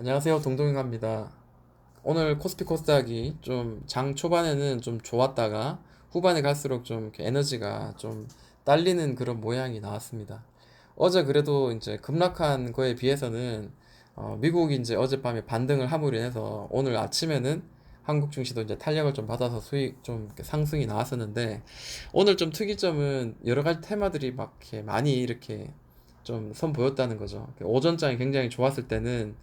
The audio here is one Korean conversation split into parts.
안녕하세요. 동동인가입니다. 오늘 코스피 코스닥이 좀 장 초반에는 좀 좋았다가 후반에 갈수록 좀 이렇게 에너지가 좀 딸리는 그런 모양이 나왔습니다. 어제 그래도 이제 급락한 거에 비해서는 미국이 이제 어젯밤에 반등을 함으로 인해서 오늘 아침에는 한국 증시도 이제 탄력을 좀 받아서 수익 좀 이렇게 상승이 나왔었는데, 오늘 좀 특이점은 여러 가지 테마들이 막 이렇게 많이 이렇게 좀 선보였다는 거죠. 오전장이 굉장히 좋았을 때는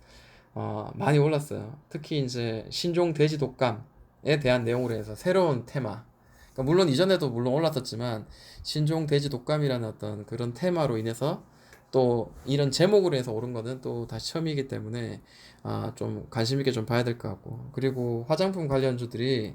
많이 올랐어요. 특히 이제 신종 돼지 독감에 대한 내용으로 해서 새로운 테마. 그러니까 물론 이전에도 물론 올랐었지만 신종 돼지 독감이라는 어떤 그런 테마로 인해서 또 이런 제목으로 해서 오른 거는 또 다시 처음이기 때문에 좀 관심 있게 좀 봐야 될 것 같고, 그리고 화장품 관련주들이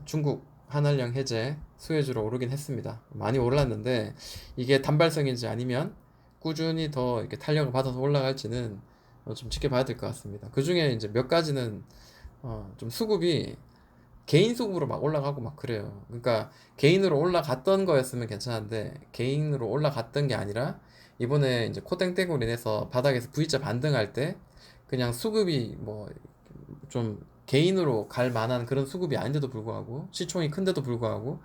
중국 한알령 해제 수혜주로 오르긴 했습니다. 많이 올랐는데 이게 단발성인지 아니면 꾸준히 더 이렇게 탄력을 받아서 올라갈지는 좀 지켜봐야 될 것 같습니다. 그 중에 이제 몇 가지는 좀 수급이 개인 수급으로 막 올라가고 막 그래요. 그러니까 개인으로 올라갔던 거였으면 괜찮은데 개인으로 올라갔던 게 아니라 이번에 이제 코땡땡으로 인해서 바닥에서 V자 반등할 때 그냥 수급이 뭐 좀 개인으로 갈 만한 그런 수급이 아닌데도 불구하고 시총이 큰데도 불구하고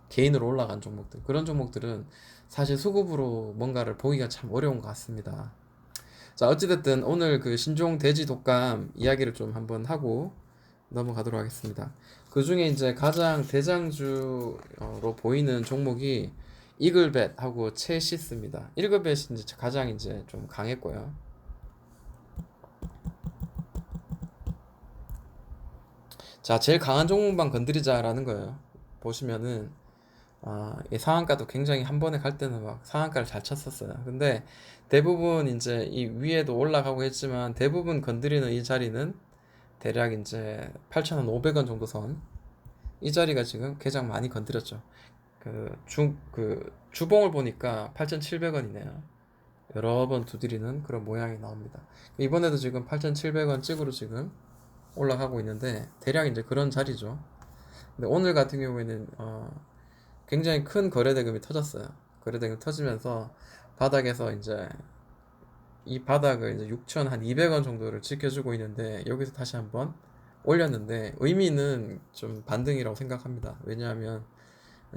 개인으로 올라간 종목들, 그런 종목들은 사실 수급으로 뭔가를 보기가 참 어려운 것 같습니다. 자, 어찌됐든 오늘 그 신종 돼지 독감 이야기를 좀 한번 하고 넘어가도록 하겠습니다. 그 중에 이제 가장 대장주로 보이는 종목이 이글벳하고 체시스입니다. 이글벳이 이제 가장 이제 좀 강했고요. 자, 제일 강한 종목만 건드리자라는 거예요. 보시면은 이 상한가도 굉장히 한 번에 갈 때는 막 상한가를 잘 쳤었어요. 근데 대부분 이제 이 위에도 올라가고 했지만 대부분 건드리는 이 자리는 대략 이제 8,500원 정도 선. 이 자리가 지금 가장 많이 건드렸죠. 그 주봉을 보니까 8,700원이네요. 여러 번 두드리는 그런 모양이 나옵니다. 이번에도 지금 8,700원 찍으로 지금 올라가고 있는데 대략 이제 그런 자리죠. 근데 오늘 같은 경우에는 굉장히 큰 거래 대금이 터졌어요. 거래 대금 터지면서 바닥에서 이제 이 바닥을 이제 6,200원 정도를 지켜주고 있는데 여기서 다시 한번 올렸는데 의미는 좀 반등이라고 생각합니다. 왜냐하면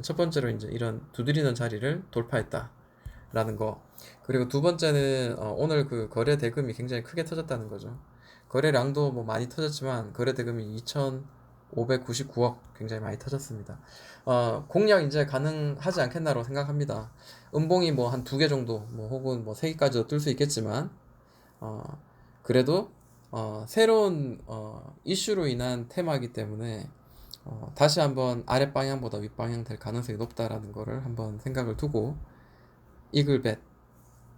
첫 번째로 이제 이런 두드리는 자리를 돌파했다라는 거. 그리고 두 번째는 오늘 그 거래 대금이 굉장히 크게 터졌다는 거죠. 거래량도 뭐 많이 터졌지만 거래 대금이 2,599억 굉장히 많이 터졌습니다. 공략 이제 가능하지 않겠나로 생각합니다. 음봉이 뭐 한 두 개 정도, 뭐 혹은 뭐 세 개까지도 뜰 수 있겠지만, 어, 그래도 새로운 이슈로 인한 테마이기 때문에 다시 한번 아랫방향보다 윗방향 될 가능성이 높다라는 거를 한번 생각을 두고 이글벳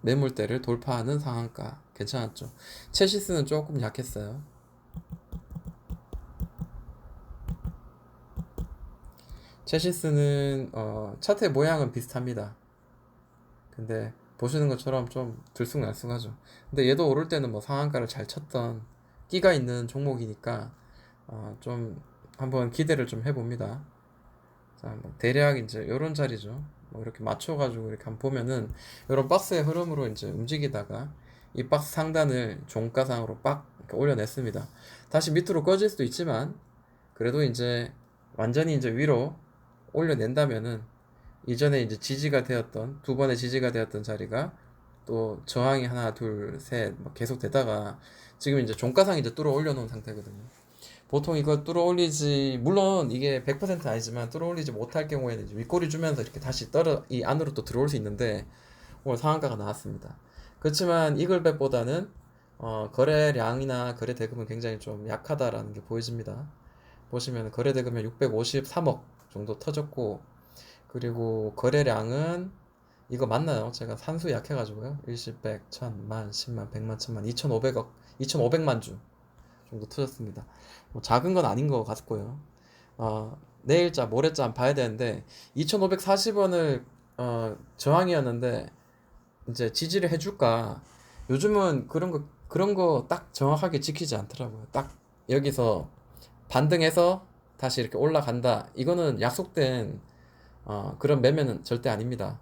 매물대를 돌파하는 상한가 괜찮았죠. 체시스는 조금 약했어요. 체시스는 차트의 모양은 비슷합니다. 근데 보시는 것처럼 좀 들쑥날쑥하죠. 근데 얘도 오를 때는 뭐 상한가를 잘 쳤던 끼가 있는 종목이니까 좀 한번 기대를 좀 해봅니다. 자, 뭐 대략 이제 요런 자리죠. 뭐 이렇게 맞춰가지고 이렇게 한번 보면은 요런 박스의 흐름으로 이제 움직이다가 이 박스 상단을 종가상으로 빡 이렇게 올려냈습니다. 다시 밑으로 꺼질 수도 있지만 그래도 이제 완전히 이제 위로 올려낸다면은 이전에 이제 지지가 되었던 두 번의 지지가 되었던 자리가 또 저항이 하나 둘셋 계속 되다가 지금 이제 종가상 이제 뚫어 올려놓은 상태거든요. 보통 이거 뚫어 올리지, 물론 이게 100% 아니지만 뚫어 올리지 못할 경우에는 이제 윗꼬리 주면서 이렇게 다시 이 안으로 또 들어올 수 있는데 오늘 상한가가 나왔습니다. 그렇지만 이글벳보다는 거래량이나 거래 대금은 굉장히 좀 약하다라는 게 보여집니다. 보시면 거래 대금이 653억 정도 터졌고, 그리고 거래량은 이거 맞나요? 제가 산수 약해가지고요. 일십, 백, 천, 만, 십만, 백만, 천만, 2,500억, 2,500만 주 정도 터졌습니다. 뭐 작은 건 아닌 것 같고요. 내일자, 모레자 한번 봐야 되는데 2,540원을 저항이었는데 이제 지지를 해줄까? 요즘은 그런 거 딱 정확하게 지키지 않더라고요. 딱 여기서 반등해서 다시 이렇게 올라간다. 이거는 약속된 그런 매매는 절대 아닙니다.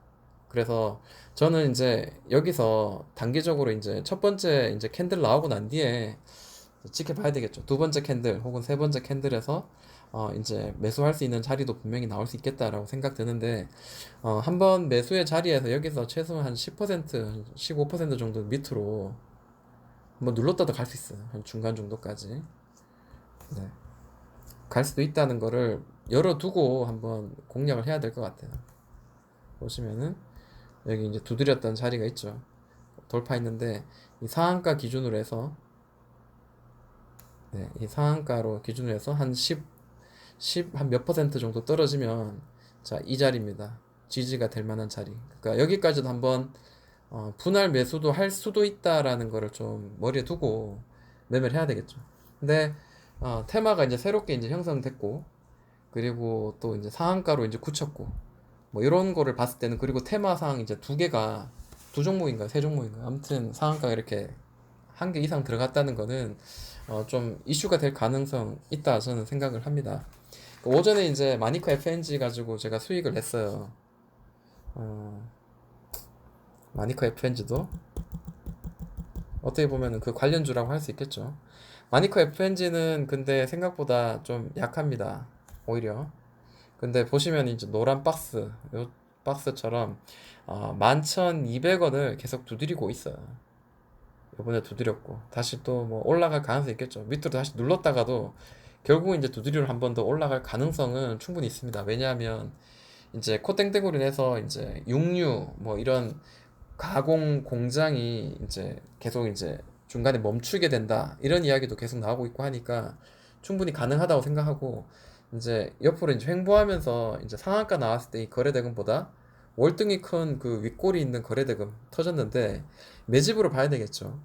그래서 저는 이제 여기서 단기적으로 이제 첫 번째 이제 캔들 나오고 난 뒤에 지켜봐야 되겠죠. 두 번째 캔들 혹은 세 번째 캔들에서 이제 매수할 수 있는 자리도 분명히 나올 수 있겠다라고 생각 드는데, 한번 매수의 자리에서 여기서 최소한 한 10%, 15% 정도 밑으로 한번 눌렀다도 갈 수 있어요. 한 중간 정도까지. 네. 갈 수도 있다는 거를 열어두고 한번 공략을 해야 될 것 같아요. 보시면은 여기 이제 두드렸던 자리가 있죠. 돌파했는데 이 상한가 기준으로 해서, 네, 이 상한가로 기준으로 해서 한 10, 한 몇 퍼센트 정도 떨어지면, 자, 이 자리입니다. 지지가 될 만한 자리. 그러니까 여기까지도 한번 분할 매수도 할 수도 있다라는 거를 좀 머리에 두고 매매를 해야 되겠죠. 근데 테마가 이제 새롭게 이제 형성됐고, 그리고 또 이제 상한가로 이제 굳혔고, 뭐 이런 거를 봤을 때는, 그리고 테마상 이제 두 개가 두 종목인가 세 종목인가 아무튼 상한가가 이렇게 한 개 이상 들어갔다는 거는 좀 이슈가 될 가능성 있다 저는 생각을 합니다. 오전에 이제 마니커 FNG 가지고 제가 수익을 냈어요. 어, 마니커 FNG도 어떻게 보면은 그 관련주라고 할 수 있겠죠. 마니커 FNG는 근데 생각보다 좀 약합니다. 오히려. 근데 보시면 이제 노란 박스, 요 박스처럼 11,200원을 계속 두드리고 있어요. 요번에 두드렸고 다시 또 뭐 올라갈 가능성이 있겠죠. 밑으로 다시 눌렀다가도 결국은 이제 두드리로 한 번 더 올라갈 가능성은 충분히 있습니다. 왜냐하면 이제 코땡땡으로 해서 이제 육류 뭐 이런 가공 공장이 이제 계속 이제 중간에 멈추게 된다, 이런 이야기도 계속 나오고 있고 하니까 충분히 가능하다고 생각하고, 이제 옆으로 이제 횡보하면서 이제 상한가 나왔을 때 이 거래대금보다 월등히 큰 그 윗골이 있는 거래대금 터졌는데 매집으로 봐야 되겠죠.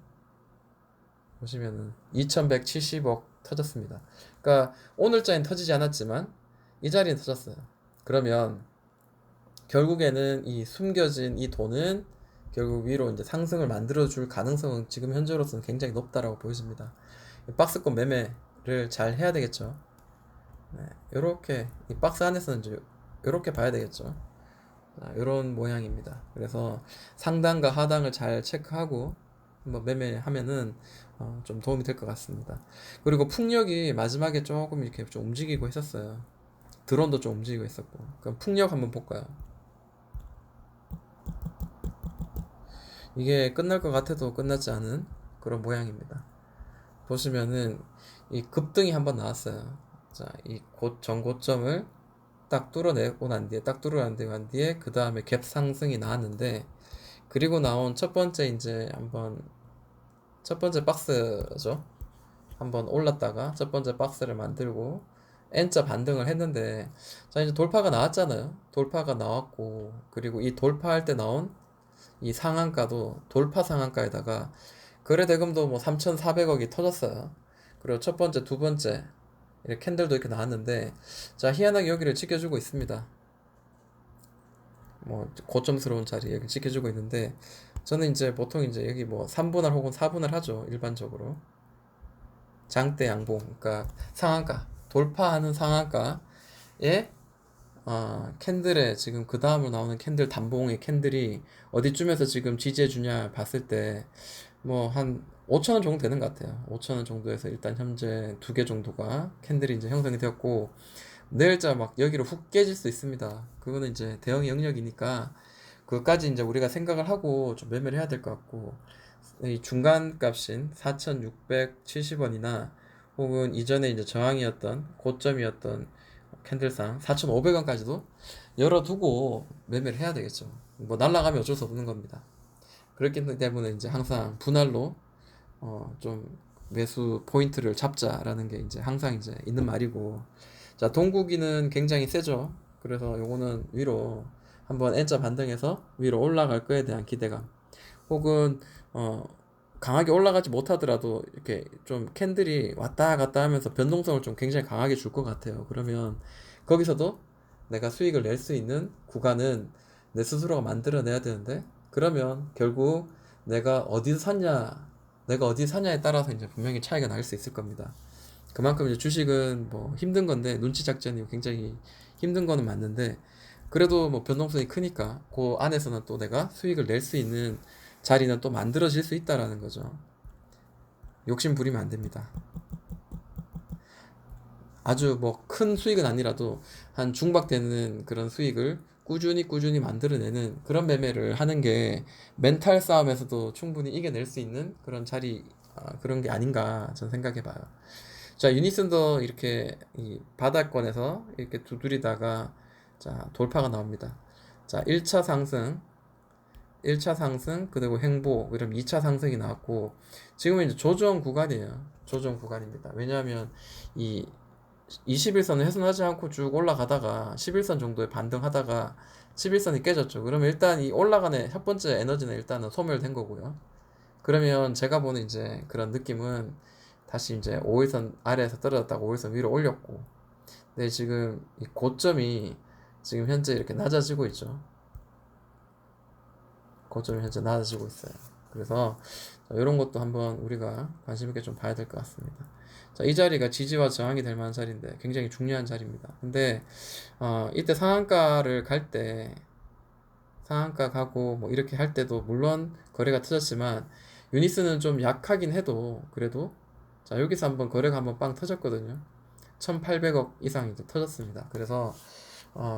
보시면은 2170억 터졌습니다. 그러니까 오늘자엔 터지지 않았지만 이 자리는 터졌어요. 그러면 결국에는 이 숨겨진 이 돈은 결국 위로 이제 상승을 만들어 줄 가능성은 지금 현재로서는 굉장히 높다라고 보여집니다. 박스권 매매를 잘 해야 되겠죠. 네, 요렇게 이 박스 안에서는 이제 요렇게 봐야 되겠죠. 이런 모양입니다. 그래서 상단과 하단을 잘 체크하고 한번 매매하면은 좀 도움이 될 것 같습니다. 그리고 풍력이 마지막에 조금 이렇게 좀 움직이고 있었어요. 드론도 좀 움직이고 있었고. 그럼 풍력 한번 볼까요? 이게 끝날 것 같아도 끝나지 않은 그런 모양입니다. 보시면은 이 급등이 한번 나왔어요. 자, 이 전고점을 딱 뚫어내고 난 뒤에, 그 다음에 갭 상승이 나왔는데, 그리고 나온 첫 번째 이제 한번 첫 번째 박스죠. 한번 올랐다가 첫 번째 박스를 만들고 N자 반등을 했는데, 자, 이제 돌파가 나왔잖아요. 돌파가 나왔고, 그리고 이 돌파할 때 나온 이 상한가도 돌파 상한가에다가 거래대금도 뭐 3,400억이 터졌어요. 그리고 첫 번째, 두 번째 이렇게 캔들도 이렇게 나왔는데, 자, 희한하게 여기를 지켜주고 있습니다. 뭐 고점스러운 자리 여기 지켜주고 있는데, 저는 이제 보통 이제 여기 뭐 3분할 혹은 4분할 하죠, 일반적으로. 장대 양봉, 그러니까 상한가 돌파하는 상한가에 캔들에 지금 그 다음으로 나오는 캔들, 단봉의 캔들이 어디쯤에서 지금 지지해 주냐 봤을 때 뭐 한 5천원 정도 되는 것 같아요. 5천원 정도에서 일단 현재 두 개 정도가 캔들이 이제 형성이 되었고, 내일자 막 여기로 훅 깨질 수 있습니다. 그거는 이제 대형의 영역이니까 그것까지 이제 우리가 생각을 하고 좀 매매를 해야 될 것 같고, 이 중간 값인 4,670원이나 혹은 이전에 이제 저항이었던 고점이었던 캔들상 4,500원까지도 열어두고 매매를 해야 되겠죠. 뭐 날라가면 어쩔 수 없는 겁니다. 그렇기 때문에 이제 항상 분할로 좀 매수 포인트를 잡자라는 게 이제 항상 이제 있는 말이고, 자, 동국이는 굉장히 세죠. 그래서 요거는 위로 한번 N자 반등해서 위로 올라갈 거에 대한 기대감, 혹은 어 강하게 올라가지 못하더라도 이렇게 좀 캔들이 왔다 갔다 하면서 변동성을 좀 굉장히 강하게 줄 것 같아요. 그러면 거기서도 내가 수익을 낼 수 있는 구간은 내 스스로가 만들어내야 되는데, 그러면 결국 내가 어디서 샀냐, 내가 어디 사냐에 따라서 이제 분명히 차이가 날 수 있을 겁니다. 그만큼 이제 주식은 뭐 힘든 건데, 눈치 작전이 굉장히 힘든 거는 맞는데, 그래도 뭐 변동성이 크니까 그 안에서는 또 내가 수익을 낼 수 있는 자리는 또 만들어질 수 있다라는 거죠. 욕심 부리면 안 됩니다. 아주 뭐 큰 수익은 아니라도 한 중박되는 그런 수익을 꾸준히 만들어내는 그런 매매를 하는 게 멘탈 싸움에서도 충분히 이겨낼 수 있는 그런 자리, 그런 게 아닌가 저는 생각해 봐요. 자, 유니슨도 이렇게 이 바닥권에서 이렇게 두드리다가 자, 돌파가 나옵니다. 자, 1차 상승, 1차 상승, 그리고 횡보, 그럼 2차 상승이 나왔고, 지금은 이제 조정 구간이에요. 조정 구간입니다. 왜냐하면 이 21선을 훼손하지 않고 쭉 올라가다가 11선 정도에 반등하다가 11선이 깨졌죠. 그러면 일단 이 올라가는 첫 번째 에너지는 일단은 소멸된 거고요. 그러면 제가 보는 이제 그런 느낌은 다시 이제 5일선 아래에서 떨어졌다가 5일선 위로 올렸고, 근데 지금 이 고점이 지금 현재 이렇게 낮아지고 있죠. 고점이 현재 낮아지고 있어요. 그래서 이런 것도 한번 우리가 관심 있게 좀 봐야 될 것 같습니다. 자, 이 자리가 지지와 저항이 될 만한 자리인데 굉장히 중요한 자리입니다. 근데 이때 상한가를 갈 때 상한가 가고 뭐 이렇게 할 때도 물론 거래가 터졌지만 유니스는 좀 약하긴 해도 그래도 자, 여기서 한번 거래가 한번 빵 터졌거든요. 1800억 이상 이제 터졌습니다. 그래서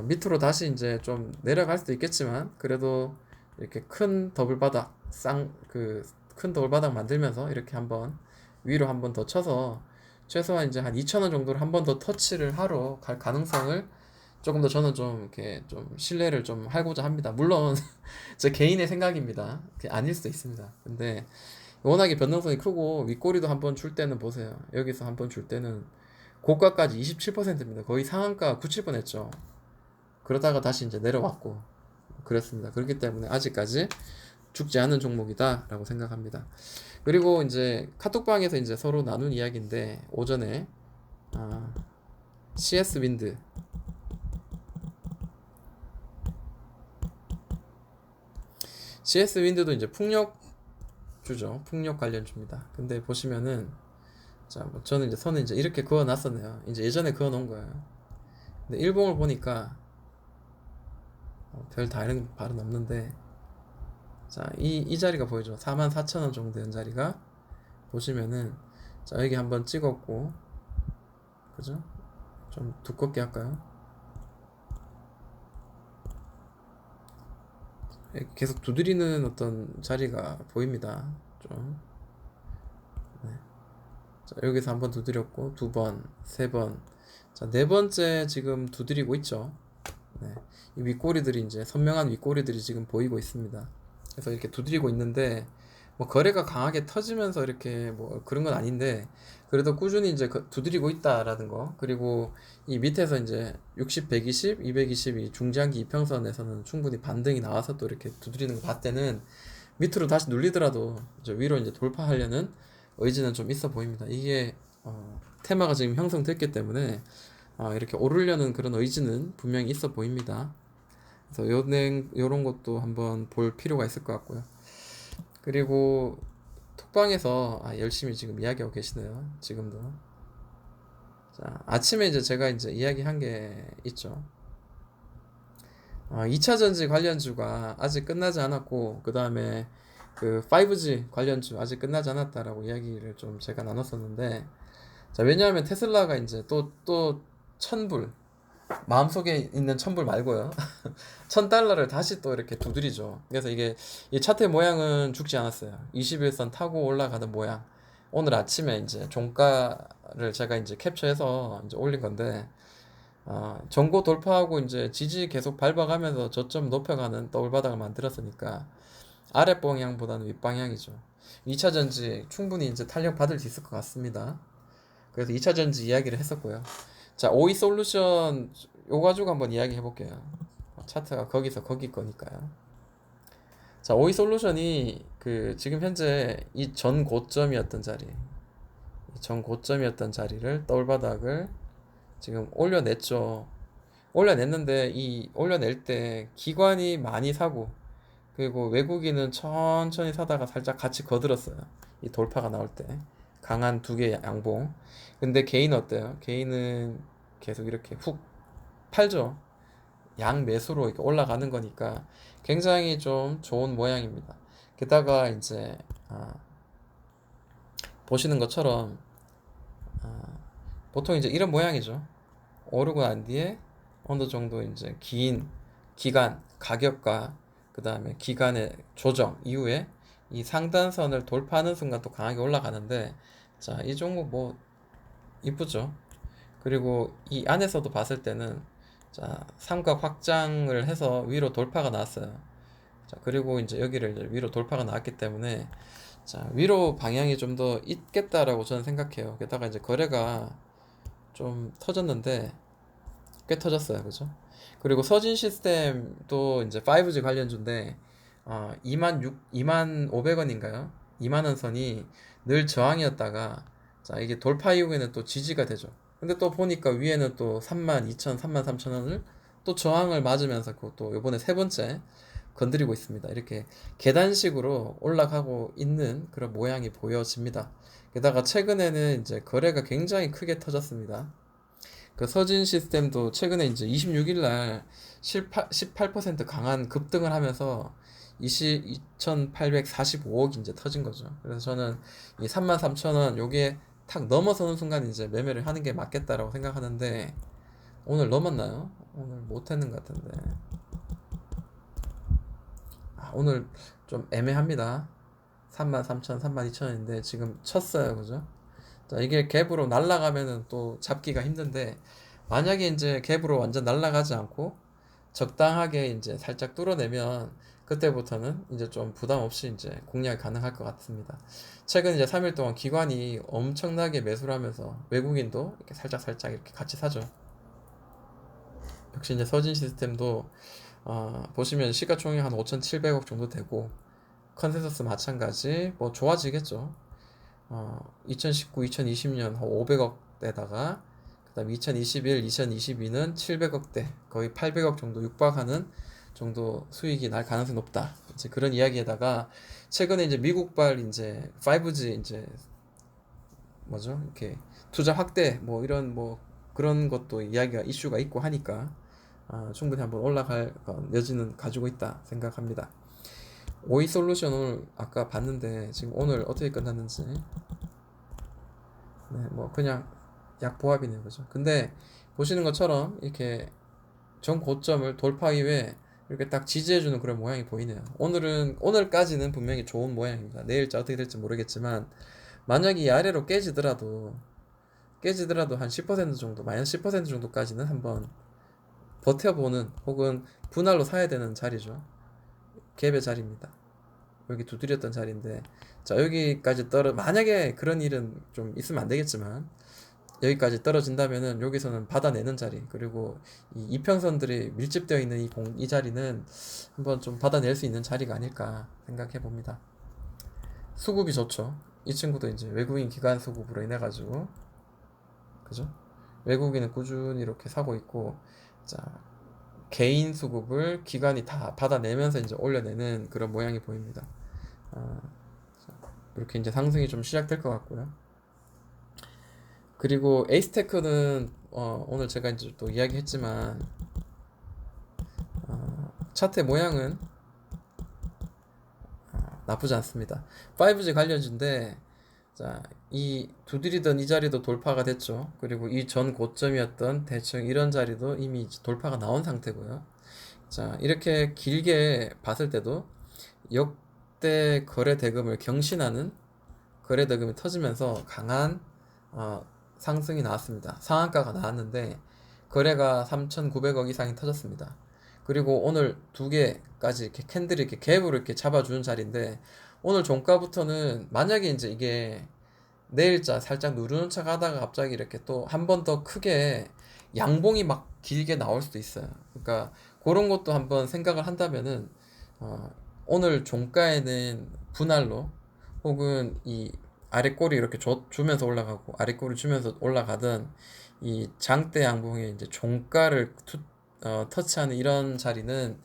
밑으로 다시 이제 좀 내려갈 수도 있겠지만 그래도 이렇게 큰 더블 바닥 큰 더블 바닥 만들면서 이렇게 한번 위로 한번 더 쳐서 최소한 이제 한 2,000원 정도를 한번 더 터치를 하러 갈 가능성을 조금 더 저는 좀 이렇게 좀 신뢰를 좀 하고자 합니다. 물론 제 개인의 생각입니다. 아닐 수도 있습니다. 근데 워낙에 변동성이 크고 윗꼬리도 한번 줄 때는 보세요. 여기서 한번 줄 때는 고가까지 27%입니다. 거의 상한가 97 뻔했죠. 그러다가 다시 이제 내려왔고 그랬습니다. 그렇기 때문에 아직까지 죽지 않은 종목이다라고 생각합니다. 그리고 이제 카톡방에서 이제 서로 나눈 이야기인데 오전에 CS 윈드 CS 윈드도 이제 풍력주죠. 풍력 관련주입니다. 근데 보시면은 자, 뭐 저는 이제 선을 이제 이렇게 그어 놨었네요. 이제 예전에 그어 놓은 거예요. 근데 일봉을 보니까 별 다른 발은 없는데 자, 이 자리가 보이죠. 44,000원 정도 되는 자리가 보시면은 자, 여기 한번 찍었고 그죠? 좀 두껍게 할까요? 계속 두드리는 어떤 자리가 보입니다. 좀. 네. 자, 여기서 한번 두드렸고 두 번, 세 번. 자, 네 번째 지금 두드리고 있죠. 네. 이 윗꼬리들이 이제 선명한 윗꼬리들이 지금 보이고 있습니다. 그래서 이렇게 두드리고 있는데 뭐 거래가 강하게 터지면서 이렇게 뭐 그런 건 아닌데 그래도 꾸준히 이제 두드리고 있다라는 거. 그리고 이 밑에서 이제 60, 120, 220이 중장기 이평선에서는 충분히 반등이 나와서 또 이렇게 두드리는 거 봤을 때는 밑으로 다시 눌리더라도 이제 위로 이제 돌파하려는 의지는 좀 있어 보입니다. 이게 테마가 지금 형성됐기 때문에 이렇게 오르려는 그런 의지는 분명히 있어 보입니다. 그래서 요런 것도 한번 볼 필요가 있을 것 같고요. 그리고 톡방에서 열심히 지금 이야기하고 계시네요. 지금도. 자, 아침에 이제 제가 이제 이야기한 게 있죠. 2차 전지 관련주가 아직 끝나지 않았고, 그 다음에 그 5G 관련주 아직 끝나지 않았다라고 이야기를 좀 제가 나눴었는데, 자, 왜냐하면 테슬라가 이제 또 1,000불, 마음속에 있는 1,000불 말고요. 1,000달러를 다시 또 이렇게 두드리죠. 그래서 이게 이 차트의 모양은 죽지 않았어요. 21선 타고 올라가는 모양. 오늘 아침에 이제 종가를 제가 이제 캡처해서 이제 올린 건데, 전고 돌파하고 이제 지지 계속 밟아가면서 저점 높여가는 더블바닥을 만들었으니까 아랫 방향보다는 윗 방향이죠. 2차 전지 충분히 이제 탄력 받을 수 있을 것 같습니다. 그래서 2차 전지 이야기를 했었고요. 자, 오이 솔루션 요 가지고 한번 이야기 해볼게요. 차트가 거기서 거기 거니까요. 자, 오이 솔루션이 그 지금 현재 이 전 고점이었던 자리, 전 고점이었던 자리를 더블바닥을 지금 올려냈죠. 올려냈는데 이 올려낼 때 기관이 많이 사고 그리고 외국인은 천천히 사다가 살짝 같이 거들었어요. 이 돌파가 나올 때 강한 두 개 양봉. 근데 개인 어때요? 개인은 계속 이렇게 훅 팔죠. 양 매수로 이렇게 올라가는 거니까 굉장히 좀 좋은 모양입니다. 게다가 이제 보시는 것처럼 보통 이제 이런 모양이죠. 오르고 난 뒤에 어느 정도 이제 긴 기간 가격과 그 다음에 기간의 조정 이후에 이 상단선을 돌파하는 순간 또 강하게 올라가는데, 자, 이 종목 뭐 이쁘죠. 그리고 이 안에서도 봤을 때는 자, 삼각 확장을 해서 위로 돌파가 나왔어요. 자, 그리고 이제 여기를 이제 위로 돌파가 나왔기 때문에 자, 위로 방향이 좀 더 있겠다라고 저는 생각해요. 게다가 이제 거래가 좀 터졌는데 꽤 터졌어요. 그죠? 그리고 서진 시스템도 이제 5G 관련주인데 2만 500원인가요? 2만 원 선이 늘 저항이었다가 자, 이게 돌파 이후에는 또 지지가 되죠. 근데 또 보니까 위에는 또 3만 2천, 3만 3천 원을 또 저항을 맞으면서 그또 요번에 세 번째 건드리고 있습니다. 이렇게 계단식으로 올라가고 있는 그런 모양이 보여집니다. 게다가 최근에는 이제 거래가 굉장히 크게 터졌습니다. 그 서진 시스템도 최근에 이제 26일 날 18% 강한 급등을 하면서 2,845억이 이제 터진 거죠. 그래서 저는 이 33,000원 요게 탁 넘어서는 순간 이제 매매를 하는 게 맞겠다라고 생각하는데, 오늘 넘었나요? 오늘 못 했는 것 같은데. 오늘 좀 애매합니다. 33,000, 32,000원인데 지금 쳤어요. 그죠? 자, 이게 갭으로 날아가면은 또 잡기가 힘든데, 만약에 이제 갭으로 완전 날아가지 않고 적당하게 이제 살짝 뚫어내면 그때부터는 이제 좀 부담 없이 이제 공략이 가능할 것 같습니다. 최근 이제 3일 동안 기관이 엄청나게 매수를 하면서 외국인도 이렇게 살짝 살짝 이렇게 같이 사죠. 역시 이제 서진 시스템도 보시면 시가총액 한 5,700억 정도 되고, 컨센서스 마찬가지 뭐 좋아지겠죠. 2019, 2020년 500억대다가 그다음 2021, 2022는 700억대, 거의 800억 정도 육박하는 정도 수익이 날 가능성이 높다. 이제 그런 이야기에다가 최근에 이제 미국발 이제 5G 이제 뭐죠? 이렇게 투자 확대 뭐 이런 뭐 그런 것도 이야기가 이슈가 있고 하니까 충분히 한번 올라갈 여지는 가지고 있다 생각합니다. 오이 솔루션 오늘 아까 봤는데 지금 오늘 어떻게 끝났는지, 네, 뭐 그냥 약보합이네요. 그죠? 근데 보시는 것처럼 이렇게 전 고점을 돌파 이후에 이렇게 딱 지지해주는 그런 모양이 보이네요. 오늘까지는 분명히 좋은 모양입니다. 내일자 어떻게 될지 모르겠지만, 만약에 이 아래로 깨지더라도 한 10% 정도, 마이너스 10% 정도까지는 한번 버텨보는, 혹은 분할로 사야 되는 자리죠. 갭의 자리입니다. 여기 두드렸던 자리인데, 자, 여기까지 만약에 그런 일은 좀 있으면 안 되겠지만, 여기까지 떨어진다면은 여기서는 받아내는 자리, 그리고 이 이평선들이 밀집되어 있는 이 자리는 한번 좀 받아낼 수 있는 자리가 아닐까 생각해 봅니다. 수급이 좋죠. 이 친구도 이제 외국인 기관 수급으로 인해 가지고, 그죠? 외국인은 꾸준히 이렇게 사고 있고, 자, 개인 수급을 기관이 다 받아내면서 이제 올려내는 그런 모양이 보입니다. 이렇게 이제 상승이 좀 시작될 것 같고요. 그리고 에이스테크는 오늘 제가 이제 또 이야기했지만 차트 모양은 나쁘지 않습니다. 5G 관련주인데, 자, 이 두드리던 이 자리도 돌파가 됐죠. 그리고 이 전 고점이었던 대충 이런 자리도 이미 돌파가 나온 상태고요. 자, 이렇게 길게 봤을 때도 역대 거래 대금을 경신하는 거래 대금이 터지면서 강한 상승이 나왔습니다. 상한가가 나왔는데 거래가 3,900억 이상이 터졌습니다. 그리고 오늘 두 개까지 이렇게 캔들이 이렇게 갭으로 이렇게 잡아주는 자리인데, 오늘 종가부터는 만약에 이제 이게 내일자 살짝 누르는 척 하다가 갑자기 이렇게 또 한 번 더 크게 양봉이 막 길게 나올 수도 있어요. 그러니까 그런 것도 한번 생각을 한다면은 오늘 종가에는 분할로, 혹은 이 아래 꼬리 이렇게 주면서 올라가고 아래 꼬리 주면서 올라가던 이 장대 양봉의 이제 종가를 터치하는 이런 자리는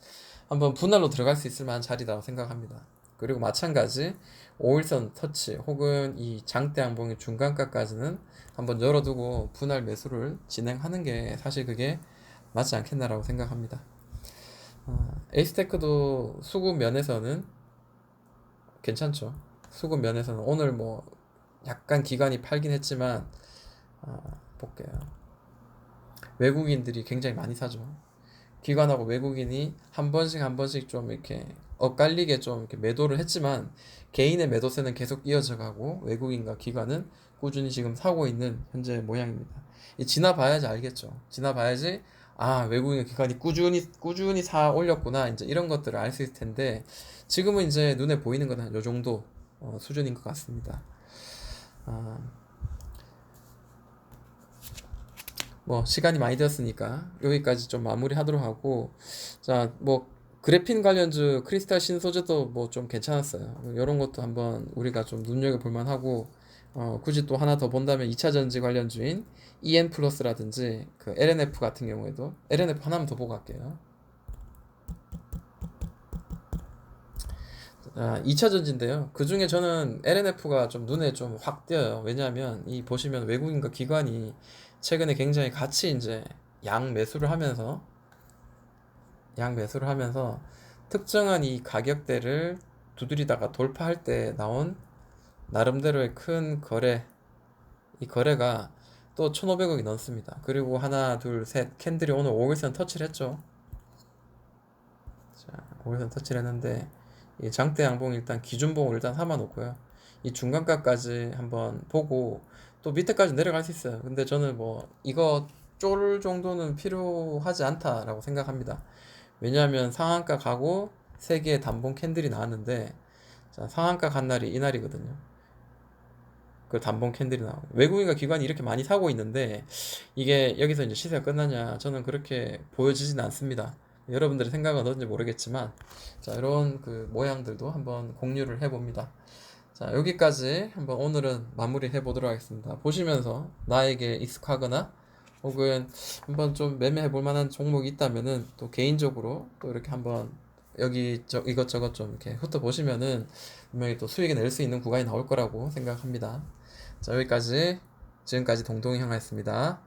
한번 분할로 들어갈 수 있을 만한 자리라고 생각합니다. 그리고 마찬가지 5일선 터치 혹은 이 장대 양봉의 중간가까지는 한번 열어두고 분할 매수를 진행하는 게 사실 그게 맞지 않겠나라고 생각합니다. 에이스테크도 수급 면에서는 괜찮죠. 수급 면에서는 오늘 뭐 약간 기관이 팔긴 했지만 볼게요. 외국인들이 굉장히 많이 사죠. 기관하고 외국인이 한 번씩 한 번씩 좀 이렇게 엇갈리게 좀 이렇게 매도를 했지만 개인의 매도세는 계속 이어져 가고 외국인과 기관은 꾸준히 지금 사고 있는 현재 모양입니다. 이 지나봐야지 알겠죠. 지나봐야지 외국인과 기관이 꾸준히 사 올렸구나 이제 이런 것들을 알 수 있을 텐데 지금은 이제 눈에 보이는 건 한 요 정도 수준인 것 같습니다. 아, 뭐 시간이 많이 되었으니까 여기까지 좀 마무리하도록 하고 자 뭐 그래핀 관련주 크리스탈 신소재도 뭐 좀 괜찮았어요. 이런 것도 한번 우리가 좀 눈여겨볼 만하고 굳이 또 하나 더 본다면 2차 전지 관련주인 EN 플러스라든지 그 LNF 같은 경우에도 LNF 하나만 더 보고 갈게요. 2차 전지인데요. 그 중에 저는 LNF가 좀 눈에 좀 확 띄어요. 왜냐하면 이 보시면 외국인과 기관이 최근에 굉장히 같이 이제 양 매수를 하면서 양 매수를 하면서 특정한 이 가격대를 두드리다가 돌파할 때 나온 나름대로의 큰 거래, 이 거래가 또 1,500억이 넘습니다. 그리고 하나, 둘, 셋 캔들이 오늘 5일선 터치를 했죠. 자, 5일선 터치를 했는데 이 장대 양봉 일단 기준봉을 일단 삼아 놓고요. 이 중간가까지 한번 보고 또 밑에까지 내려갈 수 있어요. 근데 저는 뭐 이거 쫄 정도는 필요하지 않다라고 생각합니다. 왜냐하면 상한가 가고 세 개의 단봉 캔들이 나왔는데 자, 상한가 간 날이 이날이거든요. 그 단봉 캔들이 나오고 외국인과 기관이 이렇게 많이 사고 있는데 이게 여기서 이제 시세가 끝나냐 저는 그렇게 보여지진 않습니다. 여러분들의 생각은 어떤지 모르겠지만 자 이런 그 모양들도 한번 공유를 해봅니다. 자 여기까지 한번 오늘은 마무리 해보도록 하겠습니다. 보시면서 나에게 익숙하거나 혹은 한번 좀 매매해 볼 만한 종목이 있다면은 또 개인적으로 또 이렇게 한번 여기 이것저것 좀 이렇게 훑어보시면은 분명히 또 수익을 낼 수 있는 구간이 나올 거라고 생각합니다. 자, 여기까지 지금까지 동동이 형이었습니다.